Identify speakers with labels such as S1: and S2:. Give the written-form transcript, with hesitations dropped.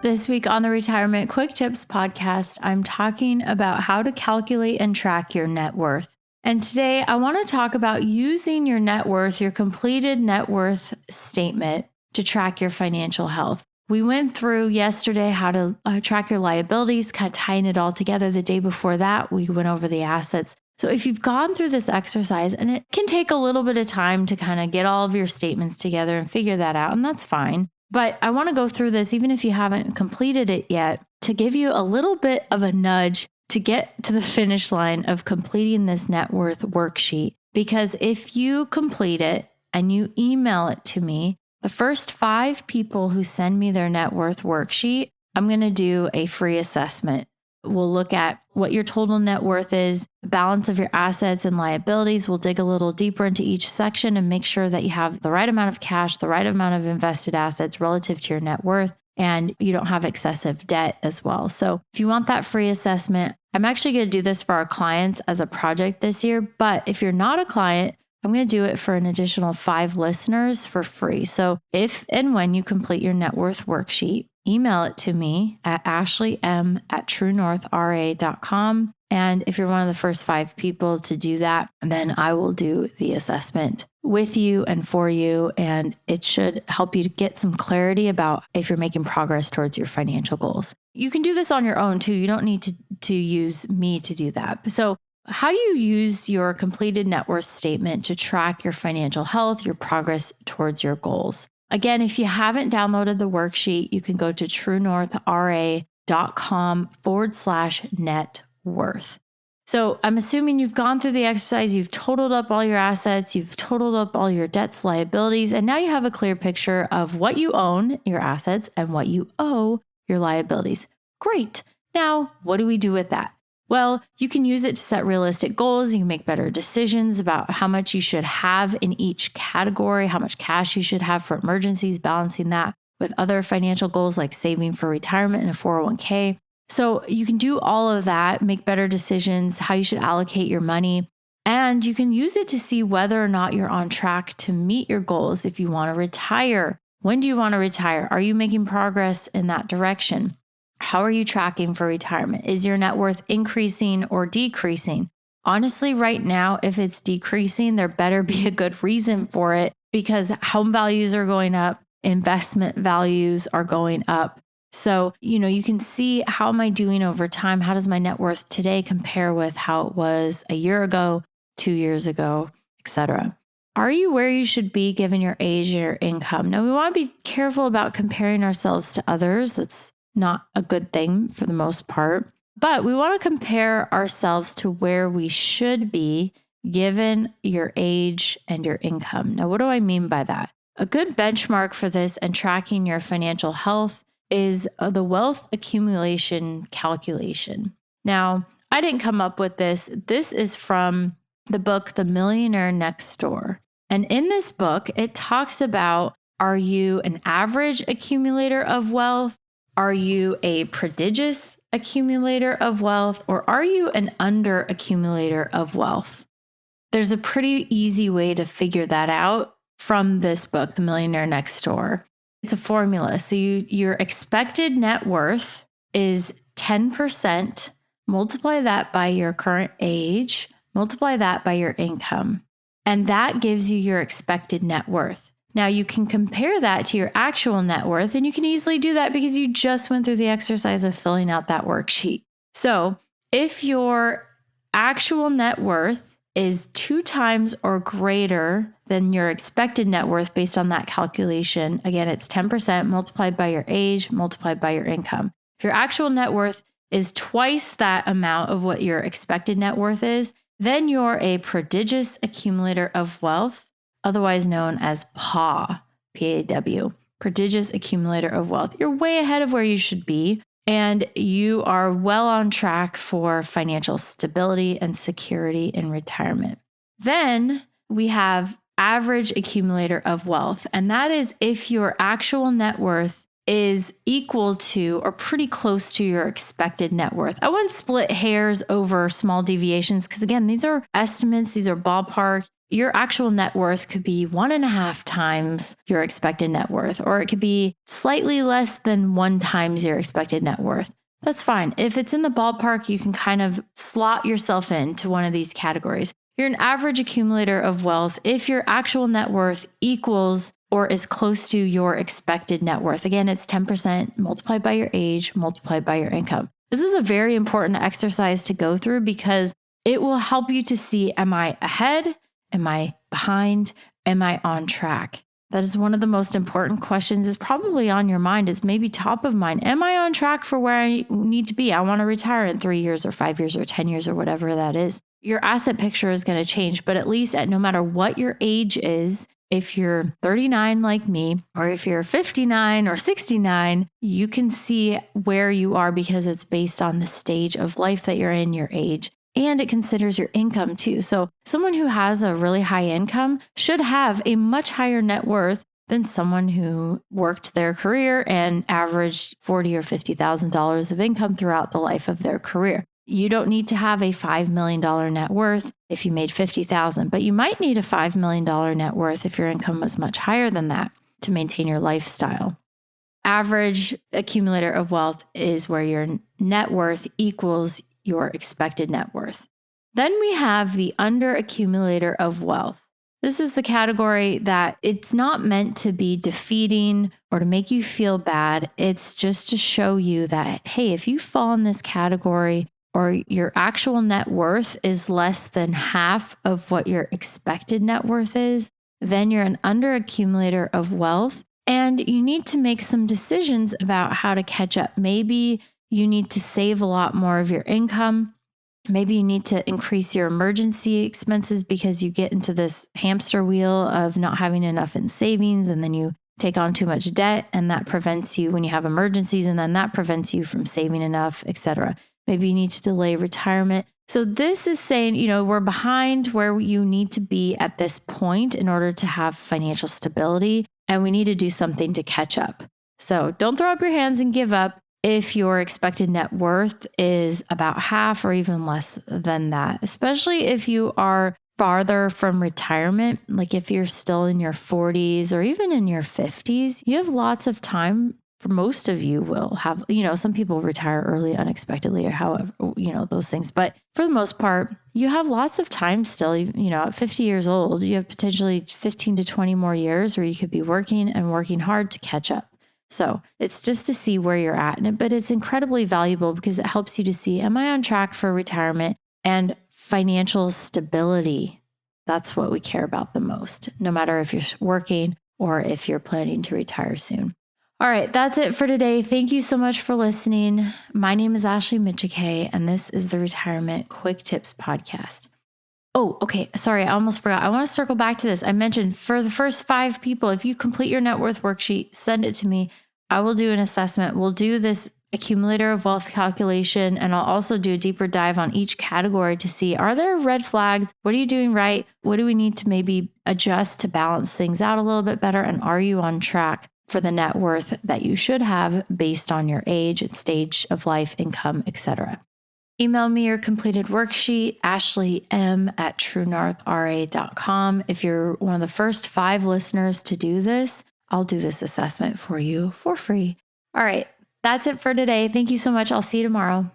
S1: This week on the Retirement Quick Tips podcast, I'm talking about how to calculate and track your net worth. And today I want to talk about using your net worth, your completed net worth statement to track your financial health. We went through yesterday how to track your liabilities, kind of tying it all together. The day before that, we went over the assets. So if you've gone through this exercise, and it can take a little bit of time to kind of get all of your statements together and figure that out, and that's fine. But I want to go through this, even if you haven't completed it yet, to give you a little bit of a nudge to get to the finish line of completing this net worth worksheet. Because if you complete it and you email it to me, the first 5 people who send me their net worth worksheet, I'm going to do a free assessment. We'll look at what your total net worth is, the balance of your assets and liabilities. We'll dig a little deeper into each section and make sure that you have the right amount of cash, the right amount of invested assets relative to your net worth, and you don't have excessive debt as well. So if you want that free assessment, I'm actually going to do this for our clients as a project this year. But if you're not a client, I'm going to do it for an additional 5 listeners for free. So if and when you complete your net worth worksheet, email it to me at ashleym@truenorthra.com. And if you're one of the first 5 people to do that, then I will do the assessment with you and for you. And it should help you to get some clarity about if you're making progress towards your financial goals. You can do this on your own too. You don't need to use me to do that. So how do you use your completed net worth statement to track your financial health, your progress towards your goals? Again, if you haven't downloaded the worksheet, you can go to truenorthra.com/net worth. So I'm assuming you've gone through the exercise, you've totaled up all your assets, you've totaled up all your debts, liabilities, and now you have a clear picture of what you own, your assets, and what you owe, your liabilities. Great. Now, what do we do with that? Well, you can use it to set realistic goals. You can make better decisions about how much you should have in each category, how much cash you should have for emergencies, balancing that with other financial goals like saving for retirement and a 401k. So you can do all of that, make better decisions, how you should allocate your money. And you can use it to see whether or not you're on track to meet your goals. If you want to retire, when do you want to retire? Are you making progress in that direction? How are you tracking for retirement? Is your net worth increasing or decreasing? Honestly, right now, if it's decreasing, there better be a good reason for it because home values are going up, investment values are going up. So, you can see, how am I doing over time? How does my net worth today compare with how it was a year ago, 2 years ago, etc.? Are you where you should be given your age and your income? Now, we want to be careful about comparing ourselves to others. That's not a good thing for the most part, but we want to compare ourselves to where we should be given your age and your income. Now, what do I mean by that? A good benchmark for this and tracking your financial health is the wealth accumulation calculation. Now, I didn't come up with this. This is from the book, The Millionaire Next Door. And in this book, it talks about, are you an average accumulator of wealth? Are you a prodigious accumulator of wealth, or are you an under accumulator of wealth? There's a pretty easy way to figure that out from this book, The Millionaire Next Door. It's a formula. So your expected net worth is 10%, multiply that by your current age, multiply that by your income, and that gives you your expected net worth. Now, you can compare that to your actual net worth, and you can easily do that because you just went through the exercise of filling out that worksheet. So if your actual net worth is 2 times or greater than your expected net worth based on that calculation, again, it's 10% multiplied by your age, multiplied by your income. If your actual net worth is twice that amount of what your expected net worth is, then you're a prodigious accumulator of wealth, otherwise known as PAW, P-A-W, prodigious accumulator of wealth. You're way ahead of where you should be, and you are well on track for financial stability and security in retirement. Then we have average accumulator of wealth, and that is if your actual net worth is equal to or pretty close to your expected net worth. I wouldn't split hairs over small deviations because, again, these are estimates, these are ballpark. your actual net worth could be 1.5 times your expected net worth, or it could be slightly less than 1 times your expected net worth. That's fine. If it's in the ballpark, you can kind of slot yourself into one of these categories. You're an average accumulator of wealth if your actual net worth equals or is close to your expected net worth. Again, it's 10% multiplied by your age, multiplied by your income. This is a very important exercise to go through because it will help you to see, am I ahead? Am I behind? Am I on track? That is one of the most important questions. It's probably on your mind. It's maybe top of mind. Am I on track for where I need to be? I want to retire in 3 years or 5 years or 10 years or whatever that is. Your asset picture is going to change, but at least no matter what your age is, if you're 39 like me, or if you're 59 or 69, you can see where you are because it's based on the stage of life that you're in, your age. And it considers your income too. So someone who has a really high income should have a much higher net worth than someone who worked their career and averaged $40,000 or $50,000 of income throughout the life of their career. You don't need to have a $5 million net worth if you made $50,000, but you might need a $5 million net worth if your income was much higher than that to maintain your lifestyle. Average accumulator of wealth is where your net worth equals your expected net worth. Then we have the under accumulator of wealth. This is the category that it's not meant to be defeating or to make you feel bad. It's just to show you that, hey, if you fall in this category or your actual net worth is less than half of what your expected net worth is, then you're an under accumulator of wealth. And you need to make some decisions about how to catch up. Maybe you need to save a lot more of your income. Maybe you need to increase your emergency expenses because you get into this hamster wheel of not having enough in savings, and then you take on too much debt, and that prevents you when you have emergencies, and then that prevents you from saving enough, etc. Maybe you need to delay retirement. So this is saying, we're behind where you need to be at this point in order to have financial stability, and we need to do something to catch up. So don't throw up your hands and give up if your expected net worth is about half or even less than that, especially if you are farther from retirement. Like if you're still in your 40s or even in your 50s, you have lots of time. For most of you will have, some people retire early unexpectedly or however, those things. But for the most part, you have lots of time still, at 50 years old, you have potentially 15 to 20 more years where you could be working and working hard to catch up. So it's just to see where you're at, but it's incredibly valuable because it helps you to see, am I on track for retirement and financial stability? That's what we care about the most, no matter if you're working or if you're planning to retire soon. All right, that's it for today. Thank you so much for listening. My name is Ashley Michike, and this is the Retirement Quick Tips Podcast. Oh, okay. Sorry, I almost forgot. I want to circle back to this. I mentioned for the first 5 people, if you complete your net worth worksheet, send it to me. I will do an assessment. We'll do this accumulator of wealth calculation, and I'll also do a deeper dive on each category to see, are there red flags? What are you doing right? What do we need to maybe adjust to balance things out a little bit better? And are you on track for the net worth that you should have based on your age and stage of life, income, etc.? Email me your completed worksheet, ashleym@truenorthra.com. If you're one of the first 5 listeners to do this, I'll do this assessment for you for free. All right, that's it for today. Thank you so much. I'll see you tomorrow.